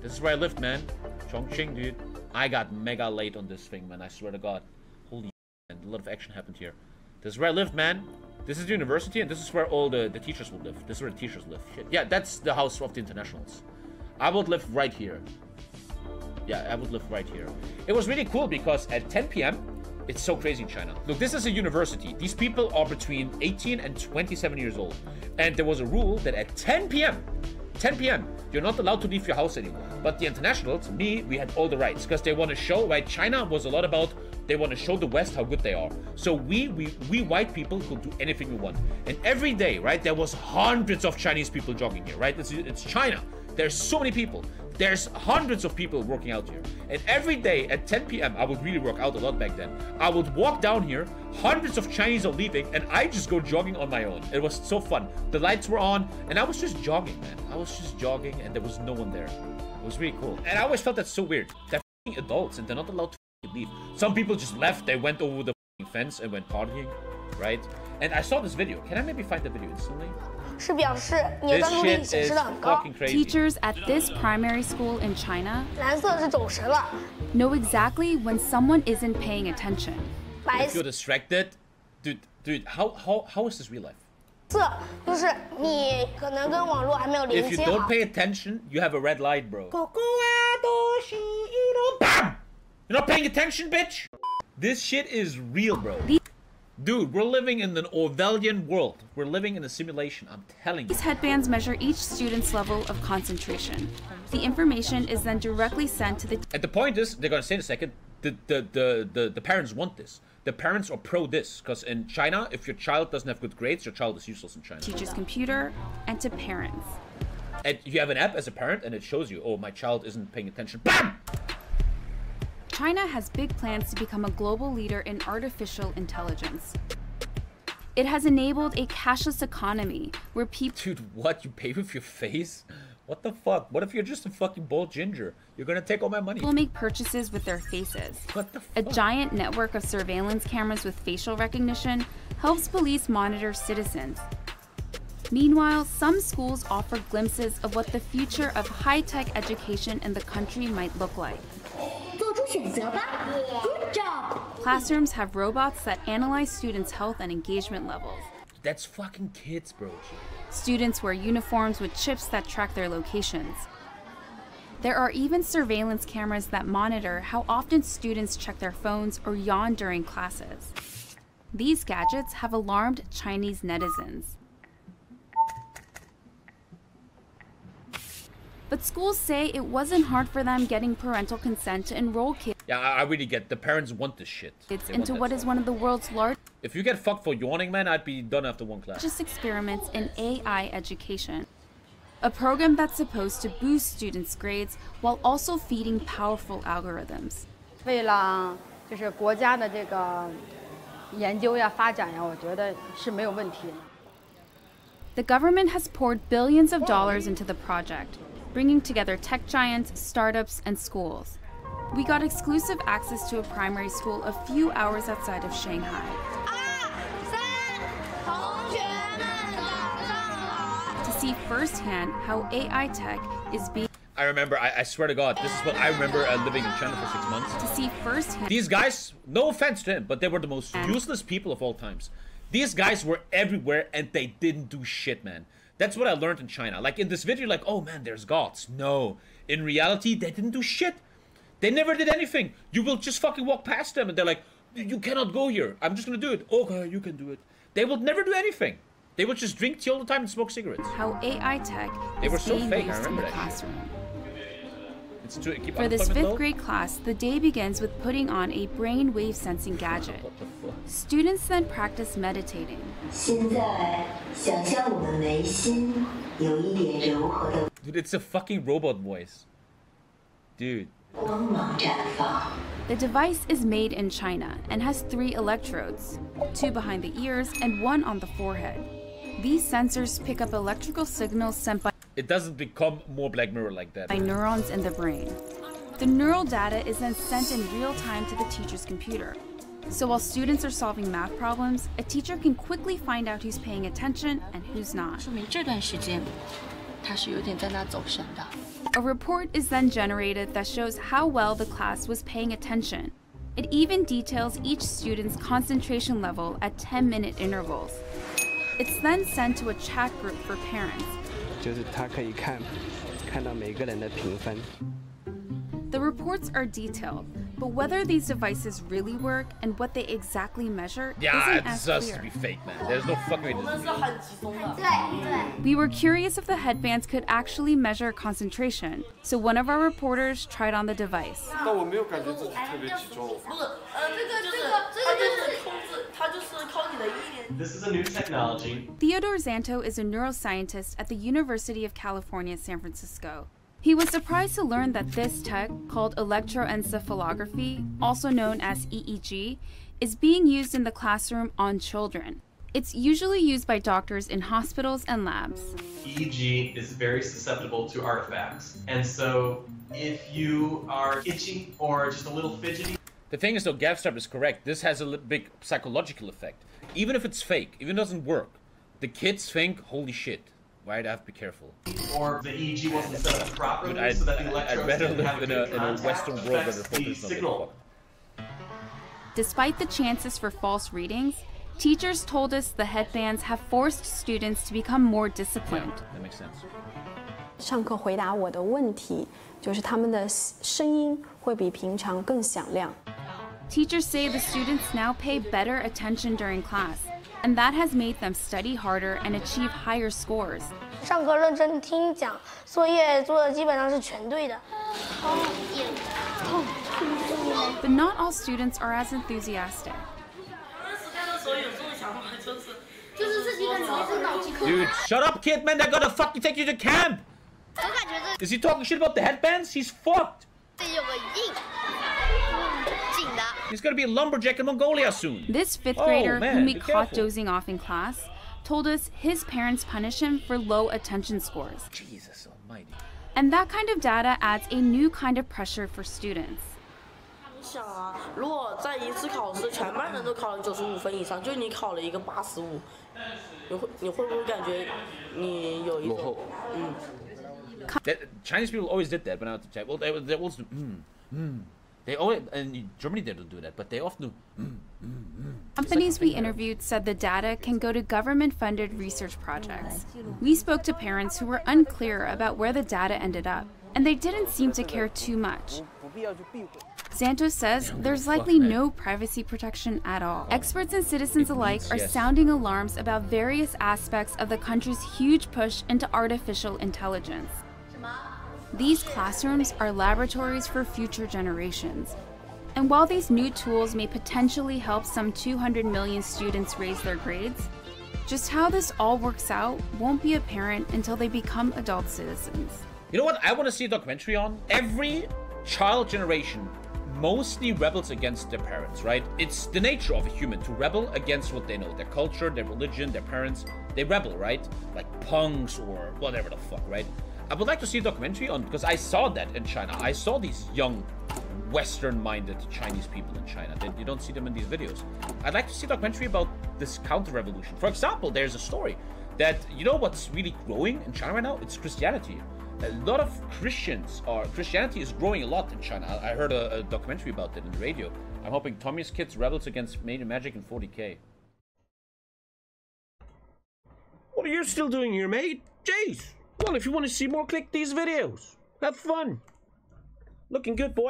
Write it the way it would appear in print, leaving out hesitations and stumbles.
This is where I lived, man. Chongqing, dude. I got mega late on this thing, man. I swear to God. Holy shit, man. A lot of action happened here. This is where I lived, man. This is the university, and this is where all the teachers will live. This is where the teachers live. Shit. Yeah, that's the house of the internationals. I would live right here. Yeah, I would live right here. It was really cool because at 10 p.m., it's so crazy in China. Look, this is a university. These people are between 18 and 27 years old. And there was a rule that at 10 p.m., you're not allowed to leave your house anymore. But the internationals, me, we had all the rights because they want to show, right? China was a lot about, they want to show the West how good they are. So we white people could do anything we want. And every day, right, there was hundreds of Chinese people jogging here, right? It's China. There's so many people. There's hundreds of people working out here. And every day at 10 p.m., I would really work out a lot back then. I would walk down here, hundreds of Chinese are leaving, and I just go jogging on my own. It was so fun. The lights were on, and I was just jogging, man. I was just jogging, and there was no one there. It was really cool. And I always felt that's so weird. They're adults, and they're not allowed to leave. Some people just left. They went over the fence and went partying, right? And I saw this video. Can I maybe find the video instantly? This shit is fucking crazy. Teachers at this primary school in China know exactly when someone isn't paying attention. If you're distracted, dude, how is this real life? If you don't pay attention, you have a red light, bro. You're not paying attention, bitch? This shit is real, bro. Dude, we're living in an Orwellian world. We're living in a simulation, I'm telling you. These headbands measure each student's level of concentration. The information is then directly sent to the... And the point is, they're gonna say in a second, the parents want this. The parents are pro this, because in China, if your child doesn't have good grades, your child is useless in China. Teacher's computer, and to parents. And you have an app as a parent, and it shows you, oh, my child isn't paying attention. BAM! China has big plans to become a global leader in artificial intelligence. It has enabled a cashless economy where people... Dude, what? You pay with your face? What the fuck? What if you're just a fucking bald ginger? You're gonna take all my money. People make purchases with their faces. What the fuck? A giant network of surveillance cameras with facial recognition helps police monitor citizens. Meanwhile, some schools offer glimpses of what the future of high-tech education in the country might look like. Good job! Classrooms have robots that analyze students' health and engagement levels. That's fucking kids, bro. Students wear uniforms with chips that track their locations. There are even surveillance cameras that monitor how often students check their phones or yawn during classes. These gadgets have alarmed Chinese netizens. But schools say it wasn't hard for them getting parental consent to enroll kids. Yeah, I really get the parents want this shit. It's into what is one of the world's largest... If you get fucked for yawning, man, I'd be done after one class. ...just experiments in AI education. A program that's supposed to boost students' grades while also feeding powerful algorithms. 为了就是国家的这个研究呀、发展呀，我觉得是没有问题。 The government has poured billions of dollars into the project, bringing together tech giants, startups, and schools. We got exclusive access to a primary school a few hours outside of Shanghai. To see firsthand how AI tech is being... I remember, I swear to God, this is what I remember living in China for 6 months. To see firsthand... These guys, no offense to him, but they were the most useless people of all times. These guys were everywhere and they didn't do shit, man. That's what I learned in China. Like in this video, like, oh man, there's gods. No. In reality, they didn't do shit. They never did anything. You will just fucking walk past them and they're like, you cannot go here. I'm just gonna do it. Okay, you can do it. They will never do anything. They would just drink tea all the time and smoke cigarettes. How AI tech is so being fake, used in the classroom. For this 5th grade class, the day begins with putting on a brainwave sensing gadget. Students then practice meditating. Dude, it's a fucking robot voice. Dude. The device is made in China and has 3 electrodes, 2 behind the ears and 1 on the forehead. These sensors pick up electrical signals sent by... It doesn't become more Black Mirror like that. ...by neurons in the brain. The neural data is then sent in real time to the teacher's computer. So while students are solving math problems, a teacher can quickly find out who's paying attention and who's not. 说明这段时间他是有点在那走神的。A report is then generated that shows how well the class was paying attention. It even details each student's concentration level at 10-minute intervals. It's then sent to a chat group for parents. 就是他可以看到每个人的评分。 The reports are detailed, but whether these devices really work and what they exactly measure isn't as has to clear. be fake, man. There's no fucking way this is real. We were curious if the headbands could actually measure concentration, so one of our reporters tried on the device. 但我没有感觉自己特别集中。This is a new technology. Theodore Zanto is a neuroscientist at the University of California, San Francisco. He was surprised to learn that this tech, called electroencephalography, also known as EEG, is being used in the classroom on children. It's usually used by doctors in hospitals and labs. EEG is very susceptible to artifacts. And so if you are itching or just a little fidgety... The thing is, though, Gavstrap is correct. This has a big psychological effect. Even if it's fake, even if it doesn't work, the kids think, holy shit. Right, I have to be careful. Or the EEG wasn't set up properly, Dude, so that the electrodes I'd rather didn't have live a in a Western world where they're affects the focused on signal. Despite the chances for false readings, teachers told us the headbands have forced students to become more disciplined. Yeah, that makes sense. 上课回答我的问题，就是他们的声音会比平常更响亮。 Teachers say the students now pay better attention during class, and that has made them study harder and achieve higher scores. 上课认真听讲，作业做的基本上是全对的。 But not all students are as enthusiastic. Dude, shut up, kid, man. They're gonna fucking take you to camp. Is he talking shit about the headbands? He's fucked. He's gonna be a lumberjack in Mongolia soon. This fifth grader, man, whom we be caught careful. dozing off in class, told us his parents punish him for low attention scores. Jesus almighty. And that kind of data adds a new kind of pressure for students. 你想啊，如果在一次考试全班人都考了95分以上，就你考了一个85，你会不会感觉你有一种Chinese people always did that when I was Well, they also They always, and in Germany they don't do that, but they often do. Companies we interviewed said the data can go to government-funded research projects. We spoke to parents who were unclear about where the data ended up, and they didn't seem to care too much. Santos says there's likely no privacy protection at all. Experts and citizens alike are sounding alarms about various aspects of the country's huge push into artificial intelligence. These classrooms are laboratories for future generations. And while these new tools may potentially help some 200 million students raise their grades, just how this all works out won't be apparent until they become adult citizens. You know what I want to see a documentary on? Every child generation mostly rebels against their parents, right? It's the nature of a human to rebel against what they know, their culture, their religion, their parents. They rebel, right? Like punks or whatever the fuck, right? I would like to see a documentary on, because I saw that in China. I saw these young, Western-minded Chinese people in China. You don't see them in these videos. I'd like to see a documentary about this counter-revolution. For example, there's a story that, you know what's really growing in China right now? It's Christianity. A lot of Christianity is growing a lot in China. I heard a documentary about that in the radio. I'm hoping Tommy's kids rebels against magic and 40k. What are you still doing here, mate? Jeez. Well, if you want to see more, click these videos. Have fun. Looking good, boy.